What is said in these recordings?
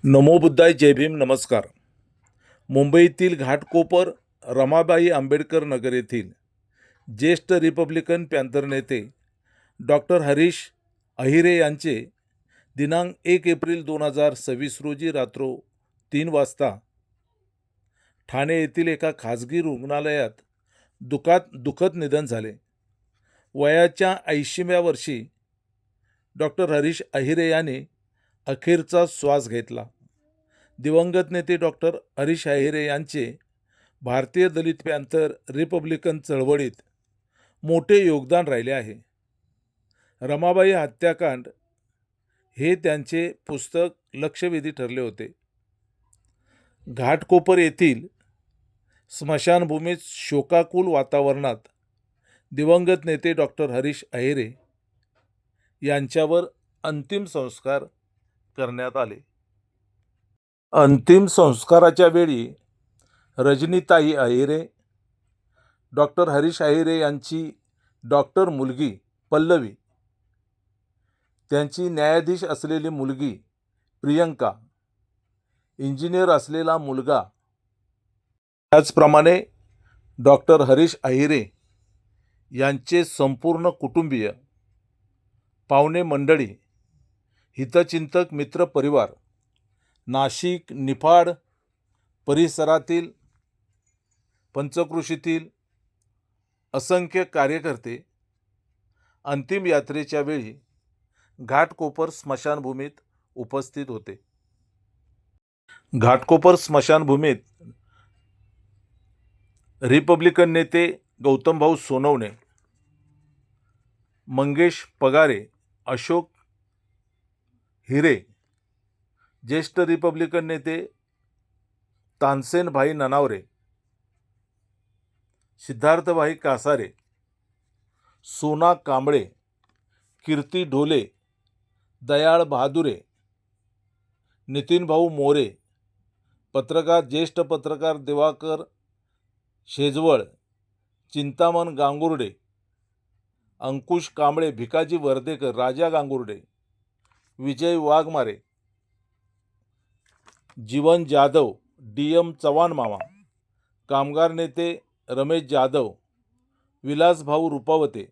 नमो बुद्धाय. जय भीम. नमस्कार. मुंबईतील घाटकोपर रमाबाई आंबेडकर नगर येथील ज्येष्ठ रिपब्लिकन पॅंथर नेते डॉक्टर हरीश अहिरे यांचे दिनांक 1 एप्रिल 2026 रोजी रात्र 3 वाजता ठाणे येथील एका खाजगी रुग्णालयात दुःखद निधन झाले. वयाच्या 80व्या वर्षी डॉक्टर हरीश अहिरे यांनी अखेरचा श्वास घेतला. दिवंगत नेते डॉक्टर हरीश अहिरे यांचे भारतीय दलित पॅंथर रिपब्लिकन चळवळीत मोठे योगदान राहिले आहे. रमाबाई हत्याकांड हे त्यांचे पुस्तक लक्षवेधी ठरले होते. घाटकोपर येथील स्मशानभूमीत शोकाकुल वातावरणात दिवंगत नेते डॉक्टर हरीश अहिरे यांच्यावर अंतिम संस्कार करण्यात आले. अंतिम संस्काराच्या वेळी रजनीताई अहिरे, डॉक्टर हरीश अहिरे यांची डॉक्टर मुलगी पल्लवी, त्यांची न्यायाधीश असलेली मुलगी प्रियंका, इंजिनियर असलेला मुलगा, त्याचप्रमाणे डॉक्टर हरीश अहिरे यांचे संपूर्ण कुटुंबीय, पाहुणे मंडळी, हितचिंतक, मित्र परिवार, नाशिक, निफाड परिसरातील, पंचक्रोशीतील असंख्य कार्यकर्ते अंतिम यात्रेच्या वेळी घाटकोपर स्मशानभूमीत उपस्थित होते. घाटकोपर स्मशानभूमीत रिपब्लिकन नेते गौतमभाऊ सोनवणे, मंगेश पगारे, अशोक हिरे, ज्येष्ठ रिपब्लिकन नेते तानसेनभाई ननावरे, सिद्धार्थभाई कासारे, सोना कांबळे, कीर्ती ढोले, दयाळ बहादुरे, नितीनभाऊ मोरे, पत्रकार, ज्येष्ठ पत्रकार दिवाकर शेजवळ, चिंतामण गांगुर्डे, अंकुश कांबळे, भिकाजी वर्देकर, राजा गांगुर्डे, विजय वाघमारे, जीवन जाधव, DM चव्हाण मामा, कामगार नेते रमेश जाधव, विलासभाऊ रुपावते,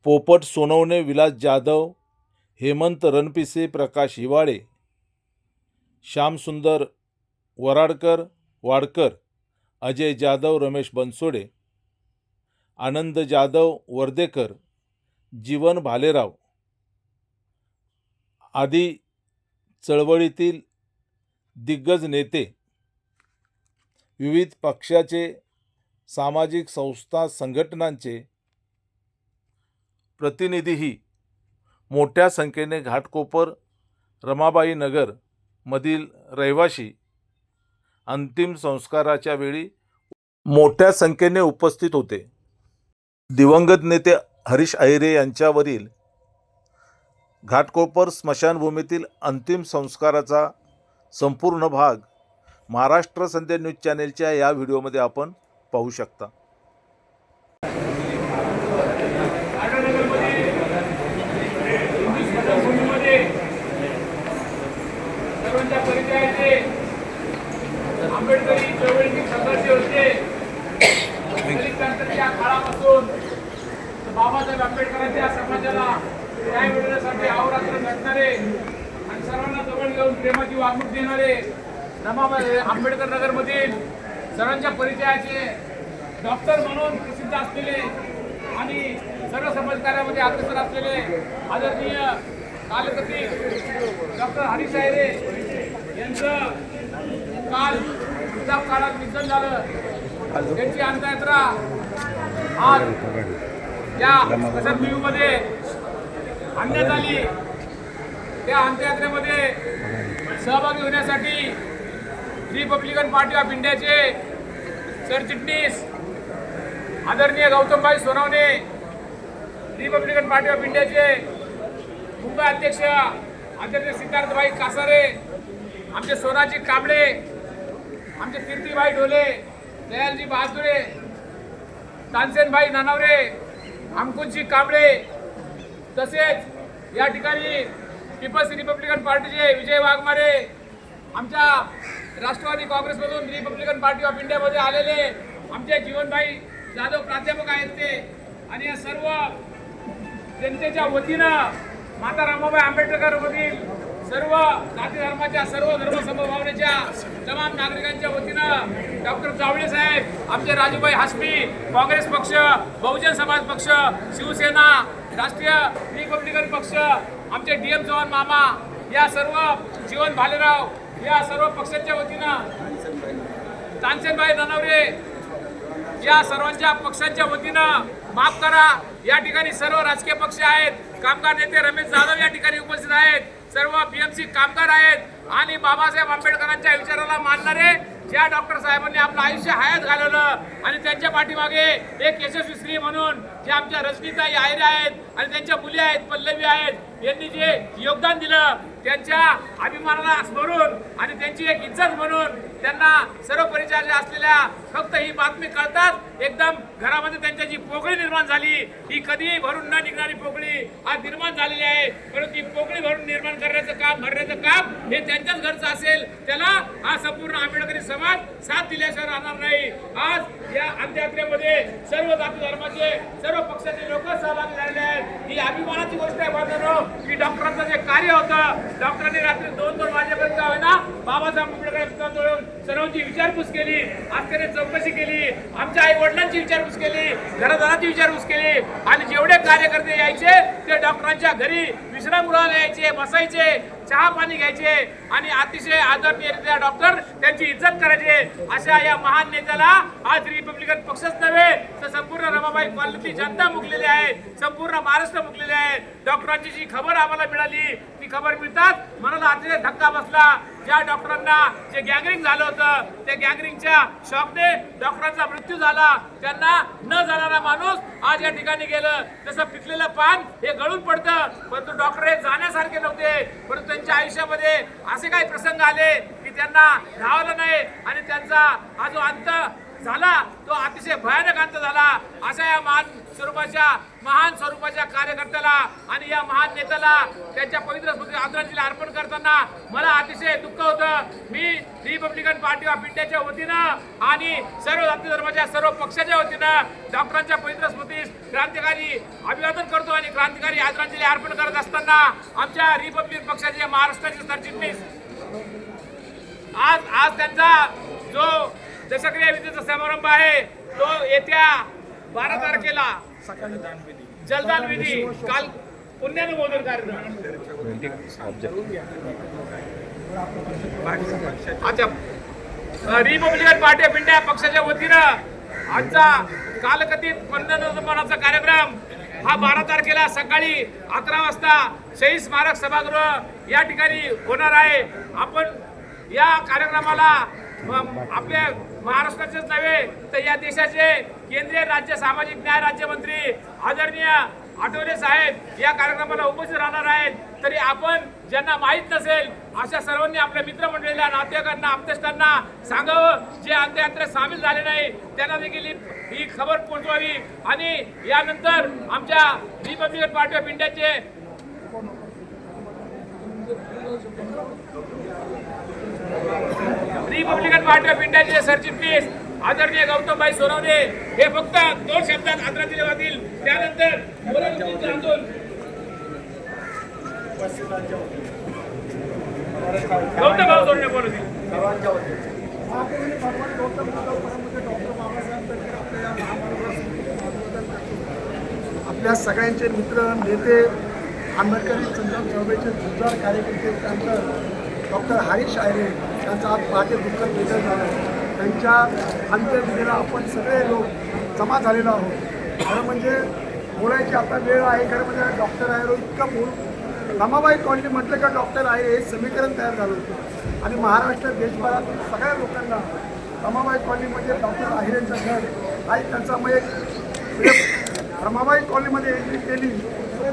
पोपट सोनवणे, विलास जाधव, हेमंत रणपिसे, प्रकाश हिवाळे, श्यामसुंदर वाडकर, अजय जाधव, रमेश बनसोडे, आनंद जाधव वर्देकर, जीवन भालेराव आदी चळवळीतील दिग्गज नेते, विविध पक्षाचे, सामाजिक संस्था संघटनांचे प्रतिनिधीही मोठ्या संख्येने घाटकोपर रमाबाई नगर मधील रहिवासी अंतिम संस्काराच्या वेळी मोठ्या संख्येने उपस्थित होते. दिवंगत नेते हरीश अहिरे यांच्यावरील घाटकोपर स्मशानभूमीतील अंतिम संस्काराचा संपूर्ण भाग महाराष्ट्र संध्या न्यूज चॅनेलच्या या व्हिडिओमध्ये आपण पाहू शकता. आंबेडकरी चळवळीचे सदस्य होते. दलितांच्या काळापासून बाबासाहेब आंबेडकरांच्या समाजाला न्याय मिळवण्यासाठी अहोरात्र झटणारे आणि सर्वांना जवळ घेऊन प्रेमाची वागणूक देणारे रमाबाई आंबेडकर नगरमधील सर्वांच्या परिचयाचे डॉक्टर म्हणून प्रसिद्ध असलेले आणि सर्व समाजकार्यामध्ये अग्रेसर असलेले आदरणीय कालकर्ते डॉक्टर हरीश अहिरे यांचं काल वृद्धाप काळात निधन झालं. त्यांची अंत्ययात्रा आज या स्मशानभूमीमध्ये आणण्यात आली. त्या अंत्ययात्रेमध्ये सहभागी होण्यासाठी रिपब्लिकन पार्टी ऑफ इंडियाचे सरचिटणीस आदरणीय Gautambhai Sonawane, Republican party of इंडियाचे मुंबई अध्यक्ष आदरणीय सिद्धार्थभाई कासारे, आमचे सोनाजी कांबळे, आमचे कीर्तीभाई ढोले, दयालजी बहादुरे, तानसेनभाई ननावरे, अंकुशजी कांबळे, तसेच या ठिकाणी पीपल्स रिपब्लिकन पार्टीचे विजय वाघमारे, आमच्या राष्ट्रवादी काँग्रेसमधून रिपब्लिकन पार्टी ऑफ इंडियामध्ये आलेले आमचे जीवनभाई जाधव प्राध्यापक आहेत ते, आणि या सर्व जनतेच्या वतीनं माता रमाबाई आंबेडकरमधील सर्व जाती धर्माच्या, सर्व धर्म समभावनेच्या तमाम नागरिकांच्या वतीनं डॉक्टर जावळे साहेब, आमचे राजूभाई हासमी, काँग्रेस पक्ष, बहुजन समाज पक्ष, शिवसेना, राष्ट्रीय रिपब्लिकन पक्ष, आमचे DM चव्हाण मामा, या सर्व जीवन भालेराव, या सर्व पक्षांच्या वतीनं तानसेनभाई ननवरे, या सर्वांच्या पक्षांच्या वतीनं माफ करा, या ठिकाणी सर्व राजकीय पक्ष आहेत, कामगार नेते रमेश जाधव या ठिकाणी उपस्थित आहेत, सर्व BMC कामगार आहेत आणि बाबासाहेब आंबेडकरांच्या विचाराला मानणारे ज्या डॉक्टर साहेबांनी आपलं आयुष्य हयात घालवलं आणि त्यांच्या पाठीमागे एक यशस्वी स्त्री म्हणून जे आमच्या रजनीताई आयरे आहेत आणि त्यांच्या मुली आहेत, पल्लवी आहेत, यांनी जे योगदान दिलं त्यांच्या अभिमानाला स्मरून आणि त्यांची एक इज्जत म्हणून त्यांना सर्व परिचर्या असलेल्या फक्त ही बातमी कळतात एकदम घरामध्ये त्यांच्या जी पोकळी निर्माण झाली, ही कधीही भरून न निघणारी पोकळी आज निर्माण झालेली आहे. परंतु ती पोकळी भरून निर्माण करण्याचं काम, भरण्याचं काम हे त्यांच्याच घरचं असेल, त्याला हा संपूर्ण आंबेडकरी समाज साथ दिल्याशिवाय राहणार नाही. आज या अंत्ययात्रेमध्ये सर्व जाती धर्माचे, सर्व पक्षाचे लोक सहभागी झालेले आहेत. ही अभिमानाची गोष्ट आहे बांधवांनो की डॉक्टरांचं जे कार्य होतं, डॉक्टरांनी रात्री 2-2 वाजेपर्यंत होईना बाबासाहेब आंबेडकर सर्वांची विचारपूस केली, आस्थेने चौकशी केली, आमच्या आई वडिलांची विचारपूस केली, घरदाराची विचारपूस केली आणि जेवढे कार्यकर्ते यायचे ते डॉक्टरांच्या घरी विश्रामगृहाला यायचे, बसायचे, चहा पाणी घ्यायचे आणि अतिशय आदरणीय डॉक्टर त्यांची इज्जत करायचे. अशा या महान नेत्याला आज रिपब्लिकन पक्षच नव्हे तर संपूर्ण रमाबाई कॉलनीतली जनता मुकलेली आहे, संपूर्ण महाराष्ट्र मुकलेले आहे. डॉक्टरांची जी खबर आम्हाला मिळाली ती खबर मिळतात मनाला अतिशय धक्का बसला. ज्या डॉक्टरांना जे गँगरिंग झालं होतं त्या गँगरिंगच्या शॉकने डॉक्टरांचा मृत्यू झाला, त्यांना न जाणारा माणूस आज या ठिकाणी गेलं. जसं पिकलेलं पान हे गळून पडतं, परंतु डॉक्टर हे जाण्यासारखे नव्हते, परंतु त्यांच्या आयुष्यामध्ये असे काही प्रसंग आले की त्यांना राहावलं नाही आणि त्यांचा हा जो अंत झाला तो अतिशय भयानक अंत झाला. अशा या महान स्वरूपाच्या कार्यकर्त्याला आणि या महान नेत्याला त्यांच्या पवित्र स्मृती आदरांजली अर्पण करताना मला अतिशय दुःख होतं. मी रिपब्लिकन पार्टी ऑफ इंडियाच्या वतीनं आणि सर्व जाती धर्माच्या, सर्व पक्षाच्या वतीनं डॉक्टरांच्या पवित्र स्मृतीस क्रांतिकारी अभिवादन करतो आणि क्रांतिकारी आदरांजली अर्पण करत असताना आमच्या रिपब्लिकन पक्षाचे महाराष्ट्राचे सरचिटणीस आज त्यांचा जो दशक्रिया विधीचा समारंभ आहे तो येत्या 12 तारखेला जलदान विधी, काल पुण्यानुमोदन कार्यक्रम. अच्छा, रिपब्लिकन पार्टी ऑफ इंडिया पक्षाच्या वतीनं आजचा कालकथित पुनर्निर्माणाचा कार्यक्रम हा 12 तारखेला सकाळी 11 वाजता शहीद स्मारक सभागृह या ठिकाणी होणार आहे. आपण या कार्यक्रमाला आपल्या महाराष्ट्राचेच नव्हे तर या देशाचे केंद्रीय राज्य सामाजिक न्याय राज्यमंत्री आदरणीय आठवले साहेब या कार्यक्रमाला उपस्थित राहणार आहेत. तरी आपण ज्यांना माहीत नसेल अशा सर्वांनी आपल्या मित्रमंडळीला, नातेवाईकांना, आप्तेष्टांना सांगावं, जे अंत्ययात्रेत सामील झाले नाही त्यांना देखील ही खबर पोहोचवावी. आणि यानंतर आमच्या रिपब्लिकन पार्टी ऑफ इंडियाचे रिपब्लिकन पार्टी ऑफ इंडियाचे सरचिटणीस आदरणीय गौतमभाई सोनवणे हे फक्त 2 शब्दात आदरांजली वाहतील. त्यानंतर गौतमभाऊ सोनवणे बोलतील. आपल्या सगळ्यांचे मित्र, नेते, आंबेडकरी संग्राम चळवळीचे जोरदार कार्यकर्ते, त्यानंतर डॉक्टर हरीश आयरे यांचा आज पहाटे दुःखद निधन झालं. त्यांच्या अंत्यविधीला आपण सगळे लोक जमा झालेलो आहोत. खरं म्हणजे बोलायची आता वेळ आहे. खरं म्हणजे डॉक्टर आयरे इतकं बोल, रमाबाई कॉलनी म्हटलं का डॉक्टर आयरे हे समीकरण तयार झालं होतं आणि महाराष्ट्र देशभरातील सगळ्या लोकांना रमाबाई कॉलनीमध्ये डॉक्टर आहिरेंचं घर आणि त्यांचा मग एक रमाबाई कॉलनीमध्ये एंट्री केली.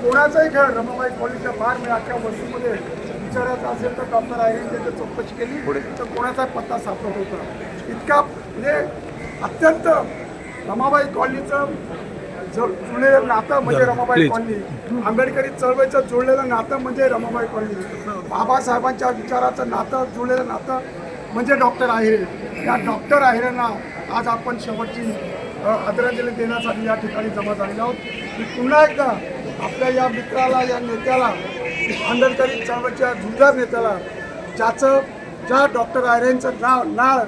कोणाचंही घर रमाबाई कॉलनीच्या बाहेर मी अख्ख्या वस्तूमध्ये विचारायचं असेल तर डॉक्टर आहिरेंची जर चौकशी केली तर कोणाचा पत्ता सापडत होता. इतका म्हणजे अत्यंत रमाबाई कॉलनीचं जुळलेलं नातं म्हणजे रमाबाई कॉलनी, आंबेडकरी चळवळीचं जुळलेलं नातं म्हणजे रमाबाई कॉलनी, बाबासाहेबांच्या विचाराचं नातं जुळलेलं नातं म्हणजे डॉक्टर आहिरे. या डॉक्टर आहिरेंना आज आपण शेवटची आदरांजली देण्यासाठी या ठिकाणी जमा झालेलो आहोत. मी पुन्हा एकदा आपल्या या मित्राला, या नेत्याला, आंबेडकरी चळवळीच्या झुंजार नेत्याला, ज्या डॉक्टर आहिरेंचं नाळ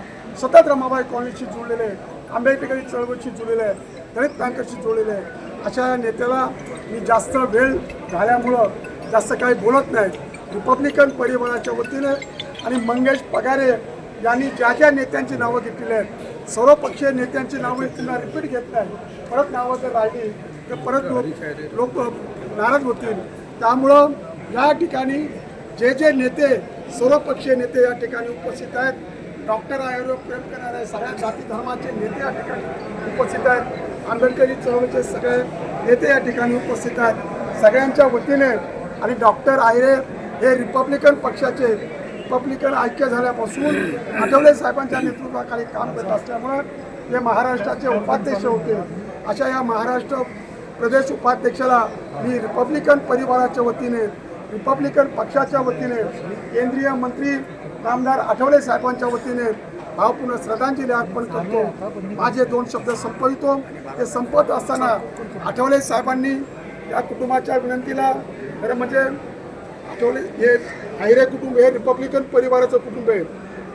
सतत रमाबाई कॉलनीशी जुळलेलं आहे, आंबेडकरी चळवळीशी जुळलेलं आहे, दलित बँकेशी जुळलेलं आहे, अशा या नेत्याला मी जास्त वेळ झाल्यामुळं जास्त काही बोलत नाही. रिपब्लिकन परिवाराच्या वतीने आणि मंगेश पगारे यांनी ज्या नेत्यांची नावं घेतलेली आहेत, सर्वपक्षीय नेत्यांची नावं त्यांना रिपीट घेत नाही, परत नावं जर राहिली तर परत लोक नाराज होतील. त्यामुळं या ठिकाणी जे नेते, सर्वपक्षीय नेते या ठिकाणी उपस्थित आहेत, डॉक्टर आहिरेवर प्रेम करणारे सगळ्या जाती धर्माचे नेते या ठिकाणी उपस्थित आहेत, आंबेडकरी चळवळीचे सगळे नेते या ठिकाणी उपस्थित आहेत. सगळ्यांच्या वतीने आणि डॉक्टर आहिरे हे रिपब्लिकन पक्षाचे, रिपब्लिकन ऐक्य झाल्यापासून आठवले साहेबांच्या नेतृत्वाखाली काम करत असल्यामुळं ते महाराष्ट्राचे उपाध्यक्ष होते. अशा या महाराष्ट्र प्रदेश उपाध्यक्षाला मी रिपब्लिकन परिवाराच्या वतीने, रिपब्लिकन पक्षाच्या वतीने, केंद्रीय मंत्री नामदार आठवले साहेबांच्या वतीने भावपूर्ण श्रद्धांजली अर्पण करतो. माझे 2 शब्द संपवितो. ते संपत असताना आठवले साहेबांनी या कुटुंबाच्या विनंतीला, खरं म्हणजे आठवले हे आहिरे कुटुंब हे रिपब्लिकन परिवाराचं कुटुंब आहे.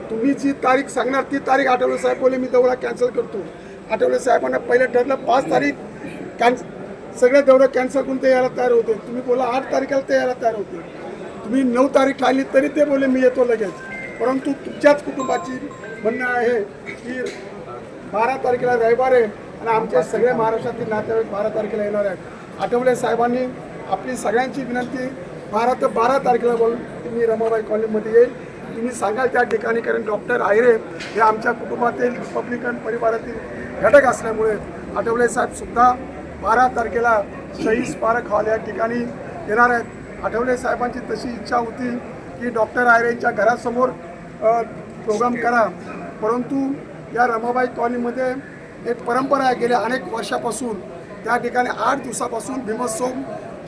तुम्ही जी तारीख सांगणार ती तारीख आठवले साहेब बोलले मी दौरा कॅन्सल करतो. आठवले साहेबांना पहिलं ठरलं 5 तारीख सगळे दौरे कॅन्सल करून ते यायला तयार होते. तुम्ही बोला 8 तारखेला ते यायला तयार होते. तुम्ही 9 तारीख ठरली तरी ते बोलले मी येतो लगेच. परंतु तुमच्याच कुटुंबाची म्हणणं आहे की 12 तारखेला रविवार आहे आणि आमचे सगळे महाराष्ट्रातील नातेवाईक 12 तारखेला येणार आहेत. आठवले साहेबांनी आपली सगळ्यांची विनंती 12 ते 12 तारखेला बोलून तुम्ही रमाबाई कॉलनीमध्ये येईल, तुम्ही सांगाल त्या ठिकाणी. कारण डॉक्टर आहिरे हे आमच्या कुटुंबातील रिपब्लिकन परिवारातील घटक असल्यामुळे आठवले साहेबसुद्धा 12 तारखेला शहीद स्मारक हॉल या ठिकाणी येणार आहेत. आठवले साहेबांची तशी इच्छा होती की डॉक्टर आहिरेंच्या घरासमोर प्रोग्राम करा, परंतु या रमाबाई कॉलनीमध्ये एक परंपरा आहे गेल्या अनेक वर्षापासून. त्या ठिकाणी 8 दिवसापासून भीमोत्सव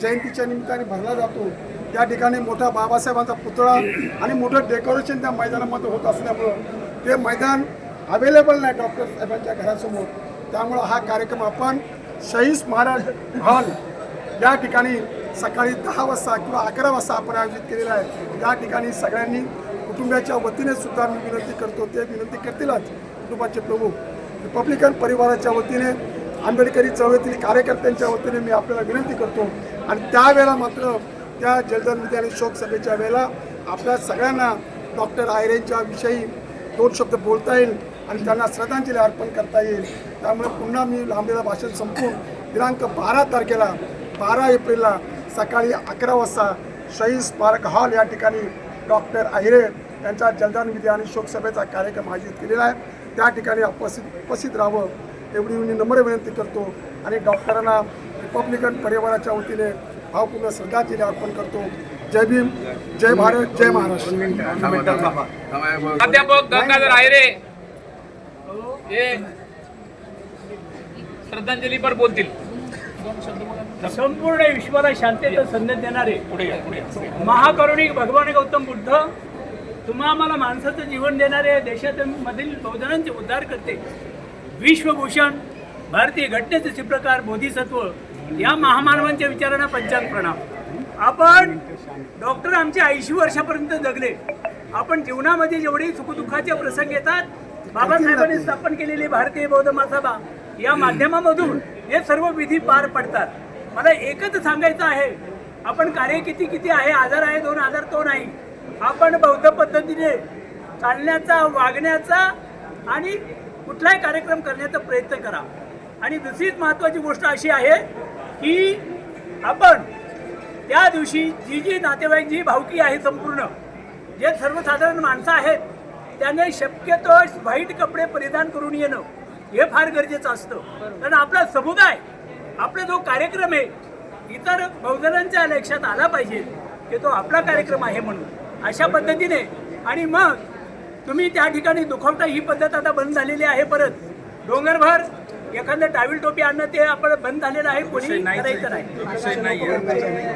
जयंतीच्या निमित्ताने भरला जातो. त्या ठिकाणी मोठा बाबासाहेबांचा पुतळा आणि मोठं डेकोरेशन त्या मैदानामध्ये होत असल्यामुळं ते मैदान अवेलेबल नाही डॉक्टर साहेबांच्या घरासमोर. त्यामुळं हा कार्यक्रम आपण शहीद स्मारक हॉल या ठिकाणी सकाळी 10 वाजता किंवा 11 वाजता आपण आयोजित केलेला आहे. या ठिकाणी सगळ्यांनी कुटुंबाच्या वतीने सुद्धा मी विनंती करतो, ते विनंती करतीलच कुटुंबाचे प्रमुख, रिपब्लिकन परिवाराच्या वतीने, आंबेडकरी चळवळीतील कार्यकर्त्यांच्या वतीने मी आपल्याला विनंती करतो. आणि त्यावेळेला मात्र त्या जलदरविधी आणि शोकसभेच्या वेळेला आपल्या सगळ्यांना डॉक्टर आहिरेंच्या विषयी 2 शब्द बोलता येईल आणि त्यांना श्रद्धांजली अर्पण करता येईल. त्यामुळे पुन्हा मी लांबलेलं भाषण संपवून दिनांक 12 तारखेला 12 एप्रिलला सकाळी 11 वाजता शहीद स्मारक हॉल या ठिकाणी डॉक्टर आहिरे यांचा जलदानविधी आणि शोकसभेचा कार्यक्रम आयोजित केलेला आहे. त्या ठिकाणी उपस्थित राहावं एवढी मी नम्र विनंती करतो आणि डॉक्टरांना रिपब्लिकन परिवाराच्या वतीने भावपूर्ण श्रद्धांजली अर्पण करतो. जय भीम, जय भारत, जय महाराष्ट्र. प्राध्यापक गंगाधर आहिरे हे श्रद्धांजली पर बोलतील. संपूर्ण विश्वाला शांतीचा संदेश देणारे महाकरुणिक भगवान गौतम बुद्ध, तुम्हा आम्हाला माणसाचं जीवन देणारे, देशामधील बहुजनांचे उद्धार करते, विश्वभूषण, भारतीय घटनेचे शिप्रकार, बोधिसत्व या महामानवांच्या विचारांना पंचांग प्रणाम. आपण डॉक्टर आमचे 80 वर्षापर्यंत जगले. आपण जीवनामध्ये जेवढे सुखदुःखाचे प्रसंग येतात, बाबासाहेबांनी स्थापन केलेली भारतीय बौद्ध महासभा या माध्यमामधून हे सर्व विधी पार पडतात. मला एकच सांगायचं आहे, आपण कार्य किती आहे, आजार आहे 2 आजार तो नाही. आपण बौद्ध पद्धतीने चालण्याचा, वागण्याचा आणि कुठलाही कार्यक्रम करण्याचा प्रयत्न करा. आणि दुसरीच महत्त्वाची गोष्ट अशी आहे की आपण त्या दिवशी जी नातेवाईक, जी भावकी आहे संपूर्ण, जे सर्वसाधारण माणसं आहेत, त्याने शक्यतो व्हाईट कपडे परिधान करून येणं हे फार गरजेचं असतं. कारण आपला समुदाय, आपला जो कार्यक्रम आहे, इतर बहुजनांच्या लक्षात आला पाहिजे की तो आपला कार्यक्रम आहे म्हणून. अशा पद्धतीने आणि मग तुम्ही त्या ठिकाणी दुखवटा ही पद्धत आता बंद झालेली आहे. परत डोंगरभर एखादं टावील टोपी आणणं ते आपण बंद झालेलं आहे, कोणी करायचं नाही.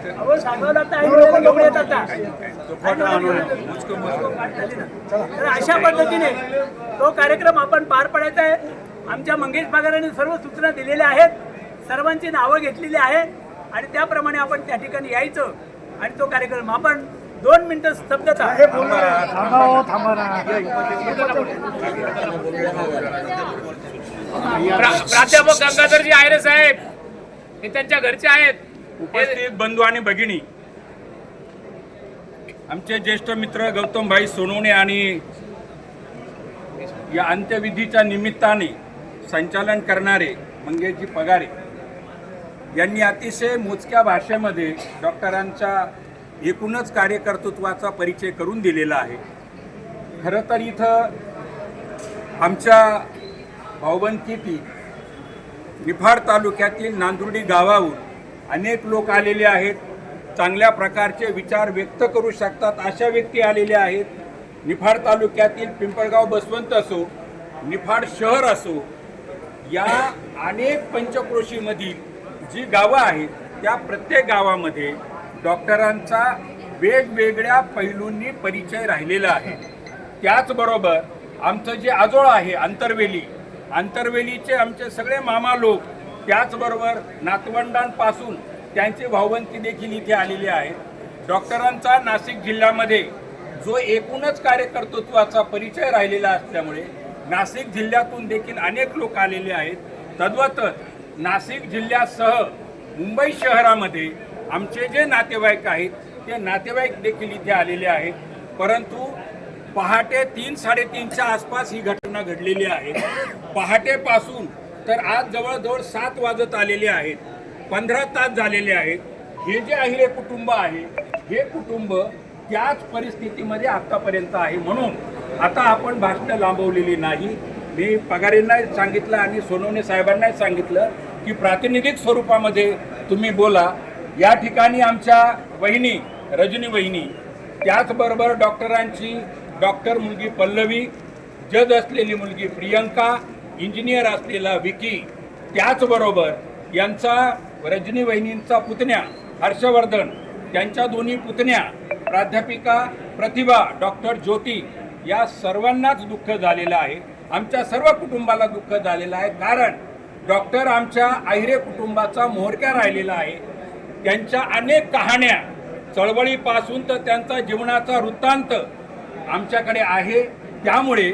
अहो सांगावं लागतं आई वडिलांना घेऊन येतात का? तर अशा पद्धतीने तो कार्यक्रम आपण पार पाडायचा आहे. आमच्या मंगेश बागरांनी सर्व सूचना दिलेल्या आहेत, सर्वांची नावं घेतलेली आहे आणि त्याप्रमाणे आपण त्या ठिकाणी यायचं आणि तो कार्यक्रम आपण 2 मिनिटं स्तब्धता. प्राध्यापक गंगाधरजी आयरे साहेब हे त्यांच्या घरचे आहेत. उपस्थित बंधू आणि भगिनी, आमचे ज्येष्ठ मित्र गौतमभाई सोनवणे आणि या अंत्यविधीच्या निमित्ताने संचालन करणारे मंगेशजी पगारे यांनी अतिशय मोजक्या भाषेमध्ये डॉक्टरांच्या एकूणच कार्यकर्तृत्वाचा परिचय करून दिलेला आहे. खरं तर इथं आमच्या भाऊबंदकीतील निफाड तालुक्यातील नांदुर्डी गावाहून अनेक लोक आलेले आहेत. चांगल्या प्रकारचे विचार व्यक्त करू शकतात अशा व्यक्ती आलेल्या आहेत. निफाड तालुक्यातील पिंपळगाव बसवंत असो, निफाड शहर असो, या अनेक पंचक्रोशीमधील जी गावं आहेत त्या प्रत्येक गावामध्ये डॉक्टरांचा वेगवेगळ्या पैलूंनी परिचय राहिलेला आहे. त्याचबरोबर आमचं जे आजोळ आहे आंतरवेलीचे आमचे सगळे मामा लोक, त्याचबरोबर नातवंडांपासून त्यांचे भाऊबंदी देखील इथे आलेले आहेत. डॉक्टरांचा नाशिक जिल्ह्यामध्ये जो एकूणच कार्यकर्तृत्वाचा परिचय राहिलेला असल्यामुळे नाशिक जिल्ह्यातून देखील अनेक लोक आलेले आहेत. तद्वतच नाशिक जिल्ह्यासह मुंबई शहरामध्ये आमचे जे नातेवाईक आहेत ते नातेवाईक देखील इथे आलेले आहेत. परंतु पहाटे 3-3:30च्या आसपास ही घटना घडलेली आहे. पहाटेपासून तर आज जवळजवळ 7 वाजत आलेले आहेत. 15 तास झालेले आहेत. हे जे आहे कुटुंब आहे, हे कुटुंब त्याच परिस्थितीमध्ये आतापर्यंत आहे. म्हणून आता आपण भाषणं लांबवलेली नाही. मी पगारेंना सांगितलं आणि सोनवणे साहेबांनाही सांगितलं की प्रातिनिधिक स्वरूपामध्ये तुम्ही बोला. या ठिकाणी आमच्या वहिनी रजनी वहिनी, त्याचबरोबर डॉक्टरांची डॉक्टर मुलगी पल्लवी, जज असलेली मुलगी प्रियंका, इंजिनियर असलेला विकी, त्याचबरोबर यांचा रजनी वहिनींचा पुतण्या हर्षवर्धन, त्यांच्या दोन्ही पुतण्या प्राध्यापिका प्रतिभा, डॉक्टर ज्योती, या सर्वांनाच दुःख झालेलं आहे. आमच्या सर्व कुटुंबाला दुःख झालेलं आहे. कारण डॉक्टर आमच्या आहिरे कुटुंबाचा मोहरक्या राहिलेला आहे. त्यांच्या अनेक कहाण्या चळवळीपासून तर त्यांचा जीवनाचा वृत्तांत आमच्याकडे आहे. त्यामुळे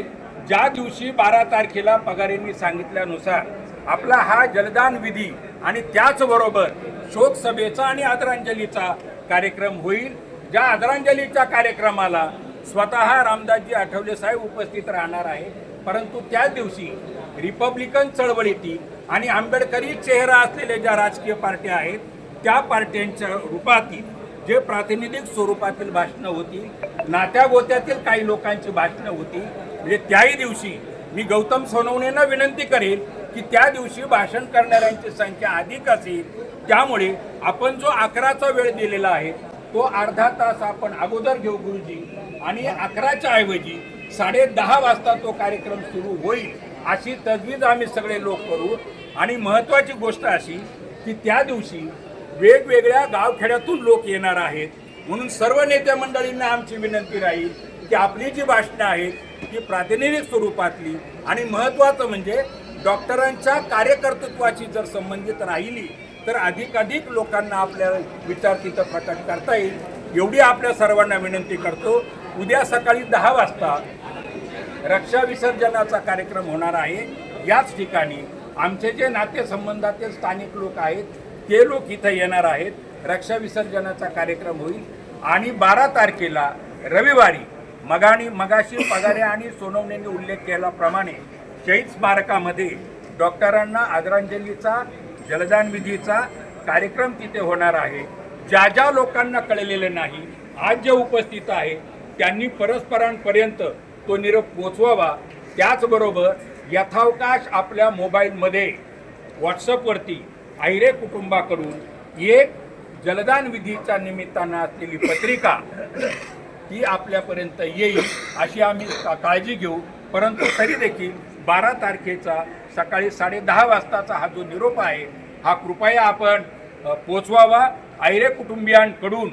ज्या दिवशी 12 तारखेला पगारेंनी सांगितल्यानुसार आपला हा जलदान विधी आणि त्याचबरोबर शोक सभेचा आणि आदरांजलीचा कार्यक्रम होईल. ज्या आदरांजलीच्या कार्यक्रमाला स्वतः रामदासजी आठवले साहेब उपस्थित राहणार आहे. परंतु त्याच दिवशी रिपब्लिकन चळवळीतील आणि आंबेडकरी चेहरा असलेल्या ज्या राजकीय पार्ट्या आहेत त्या पार्ट्यांच्या रूपातील जे प्रातिनिधिक स्वरूपातील भाषणं होती, नात्यागोत्यातील काही लोकांची भाषणं होती. म्हणजे त्याही दिवशी मी गौतम सोनवणेंना विनंती करेल की त्या दिवशी भाषण करणाऱ्यांची संख्या अधिक असेल. त्यामुळे आपण जो 11चा वेळ दिलेला आहे तो अर्धा तास आपण अगोदर घेऊ गुरुजी, आणि 11च्या ऐवजी 10:30 वाजता तो कार्यक्रम सुरू होईल अशी तजवीज आम्ही सगळे लोक करू. आणि महत्त्वाची गोष्ट अशी की त्या दिवशी वेगवेगळ्या गावखेड्यातून लोक येणार आहेत. म्हणून सर्व नेते मंडळींना आमची विनंती राहील की आपली जी भाषणं आहेत ती प्रातिनिधिक स्वरूपातली आणि महत्त्वाचं म्हणजे डॉक्टरांच्या कार्यकर्तृत्वाची जर संबंधित राहिली तर अधिकाधिक लोकांना आपल्या विचार तिथं प्रकट करता येईल. एवढी आपल्या सर्वांना विनंती करतो. उद्या सकाळी 10 वाजता रक्षा विसर्जनाचा कार्यक्रम होणार आहे. याच ठिकाणी आमचे जे नातेसंबंधातील स्थानिक लोक आहेत ते लोक इथं येणार आहेत. रक्षा विसर्जनाचा कार्यक्रम होईल. आणि 12 तारखेला रविवारी मगाशी पगारे आणि सोनवणेंनी उल्लेख केल्याप्रमाणे शहीद स्मारकामध्ये डॉक्टरांना आदरांजलीचा जलदान विधीचा कार्यक्रम तिथे होणार आहे. ज्या ज्या लोकांना कळलेलं नाही, आज जे उपस्थित आहे त्यांनी परस्परांपर्यंत तो निरोप पोचवावा. त्याचबरोबर यथावकाश आपल्या मोबाईलमध्ये व्हॉट्सअपवरती आहिरे कुटुंबाकडून एक जलदान विधीच्या निमित्तानं असलेली पत्रिका ती आपल्यापर्यंत येईल अशी आम्ही काळजी घेऊ. परंतु तरी देखील 12 तारखेचा सकाळी 10:30 वाजताचा हा जो निरोप आहे हा कृपया आपण पोचवावा. आयरे कुटुंबियांकडून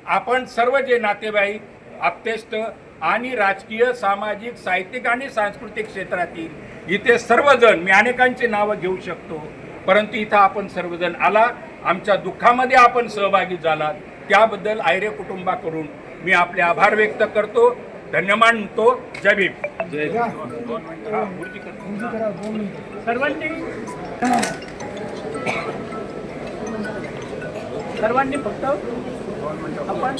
आपण सर्व जे नातेवाईक, आप्तेष्ट आणि राजकीय, सामाजिक, साहित्यिक आणि सांस्कृतिक क्षेत्रातील इथे सर्वजण, मी अनेकांची नावं घेऊ शकतो, परंतु इथं आपण सर्वजण आला, आमच्या दुःखामध्ये आपण सहभागी झालात, त्याबद्दल आयरे कुटुंबाकडून मी आपले आभार व्यक्त करतो, धन्यवाद म्हणतो. जय भीम. सर्वांनी फक्त आपण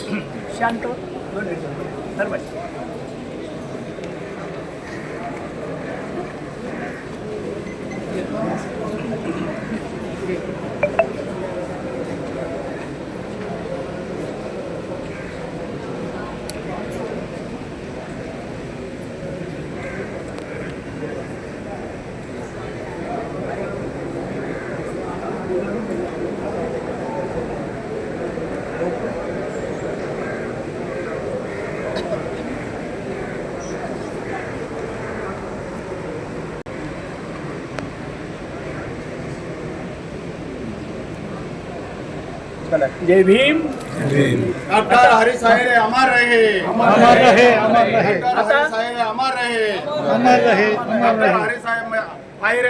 शांत सर्वांनी. जय भीम. डॉक्टर हरीश आयरे अमर रहे, अमर रहे, अमर रहे, डॉक्टर हरीश आयरे अमर रहे, अमर रहे, अमर डॉक्टर रहे. हरीश आयरे